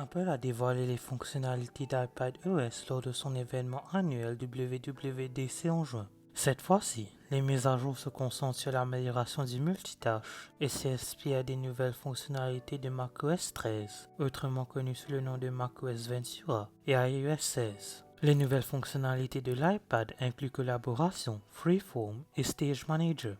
Apple a dévoilé les fonctionnalités d'iPadOS lors de son événement annuel WWDC en juin. Cette fois-ci, les mises à jour se concentrent sur l'amélioration du multitâche et s'inspirent des nouvelles fonctionnalités de macOS 13, autrement connu sous le nom de macOS Ventura, et iOS 16. Les nouvelles fonctionnalités de l'iPad incluent collaboration, Freeform et Stage Manager.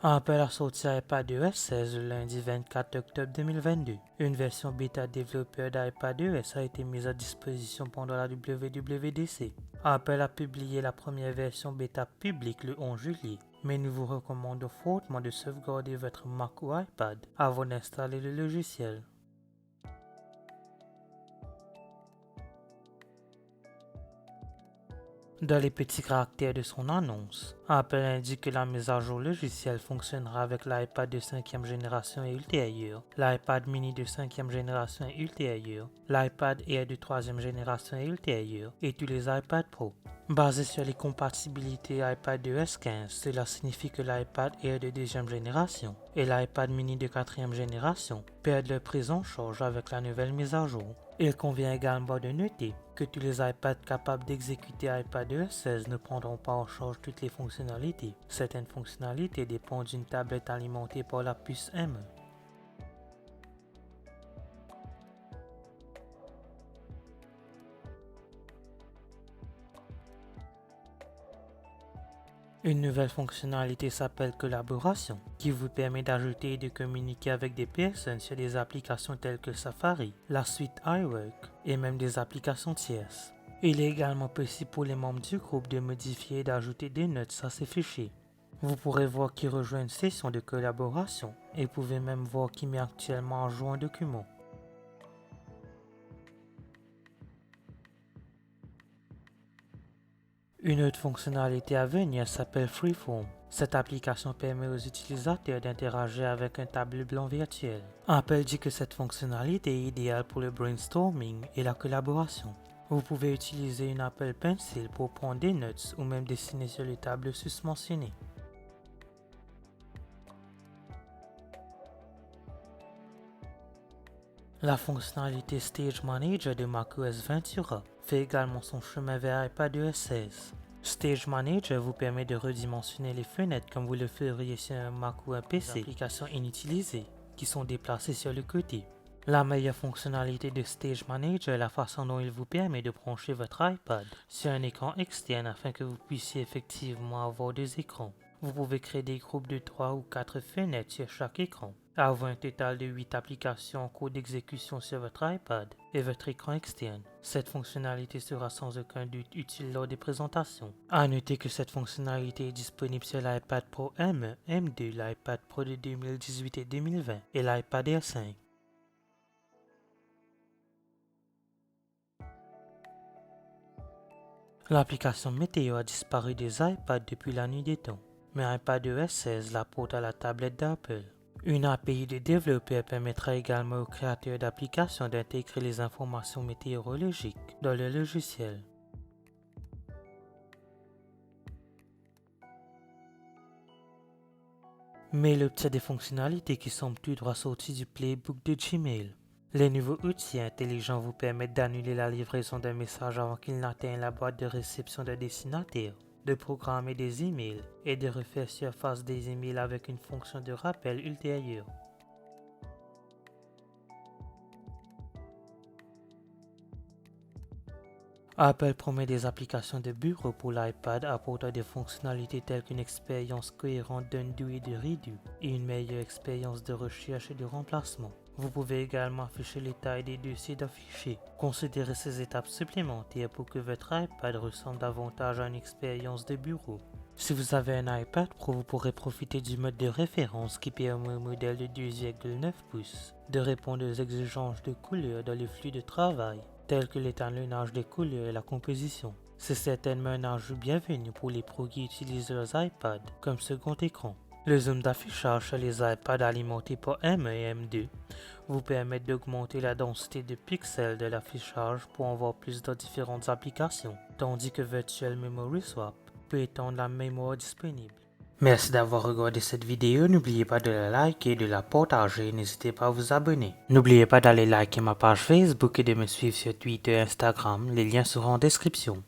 Apple a sorti iPadOS 16 le lundi 24 octobre 2022. Une version bêta développeur d'iPadOS a été mise à disposition pendant la WWDC. Apple a publié la première version bêta publique le 11 juillet, mais nous vous recommandons fortement de sauvegarder votre Mac ou iPad avant d'installer le logiciel. Dans les petits caractères de son annonce, Apple indique que la mise à jour logicielle fonctionnera avec l'iPad de 5e génération et ultérieure, l'iPad mini de 5e génération et ultérieure, l'iPad Air de 3e génération et ultérieure, et tous les iPad Pro. Basé sur les compatibilités iPadOS 15, cela signifie que l'iPad Air de 2e génération et l'iPad mini de 4e génération perdent leur prise en charge avec la nouvelle mise à jour. Il convient également de noter que tous les iPads capables d'exécuter iPadOS 16 ne prendront pas en charge toutes les fonctionnalités. Certaines fonctionnalités dépendent d'une tablette alimentée par la puce M1. Une nouvelle fonctionnalité s'appelle Collaboration, qui vous permet d'ajouter et de communiquer avec des personnes sur des applications telles que Safari, la suite iWork et même des applications tierces. Il est également possible pour les membres du groupe de modifier et d'ajouter des notes à ces fichiers. Vous pourrez voir qui rejoint une session de collaboration et pouvez même voir qui met actuellement en jour un document. Une autre fonctionnalité à venir s'appelle Freeform. Cette application permet aux utilisateurs d'interagir avec un tableau blanc virtuel. Apple dit que cette fonctionnalité est idéale pour le brainstorming et la collaboration. Vous pouvez utiliser une Apple Pencil pour prendre des notes ou même dessiner sur le tableau susmentionné. La fonctionnalité Stage Manager de macOS Ventura fait également son chemin vers iPadOS 16. Stage Manager vous permet de redimensionner les fenêtres comme vous le feriez sur un Mac ou un PC, applications inutilisées qui sont déplacées sur le côté. La meilleure fonctionnalité de Stage Manager est la façon dont il vous permet de brancher votre iPad sur un écran externe afin que vous puissiez effectivement avoir deux écrans. Vous pouvez créer des groupes de 3 ou 4 fenêtres sur chaque écran, avoir un total de 8 applications en cours d'exécution sur votre iPad et votre écran externe. Cette fonctionnalité sera sans aucun doute utile lors des présentations. À noter que cette fonctionnalité est disponible sur l'iPad Pro M1, M2, l'iPad Pro de 2018 et 2020 et l'iPad Air 5. L'application météo a disparu des iPads depuis la nuit des temps, mais iPadOS 16 la porte à la tablette d'Apple. Une API de développeur permettra également aux créateurs d'applications d'intégrer les informations météorologiques dans le logiciel. Mail obtient des fonctionnalités qui semblent tout droit sorties du playbook de Gmail. Les nouveaux outils intelligents vous permettent d'annuler la livraison d'un message avant qu'il n'atteigne la boîte de réception d'un destinataire, de programmer des emails et de refaire surface des emails avec une fonction de rappel ultérieure. Apple promet des applications de bureau pour l'iPad apportant des fonctionnalités telles qu'une expérience cohérente d'undo et de redo et une meilleure expérience de recherche et de remplacement. Vous pouvez également afficher les tailles des dossiers d'affichés. Considérez ces étapes supplémentaires pour que votre iPad ressemble davantage à une expérience de bureau. Si vous avez un iPad Pro, vous pourrez profiter du mode de référence qui permet au modèle de 2,9 pouces de répondre aux exigences de couleur dans le flux de travail, tels que l'étalonnage des couleurs et la composition. C'est certainement un ajout bienvenu pour les pros qui utilisent leurs iPads comme second écran. Le zoom d'affichage sur les iPads alimentés par M1 et M2 vous permet d'augmenter la densité de pixels de l'affichage pour en voir plus dans différentes applications, tandis que Virtual Memory Swap peut étendre la mémoire disponible. Merci d'avoir regardé cette vidéo, n'oubliez pas de la liker et de la partager, n'hésitez pas à vous abonner. N'oubliez pas d'aller liker ma page Facebook et de me suivre sur Twitter et Instagram, les liens seront en description.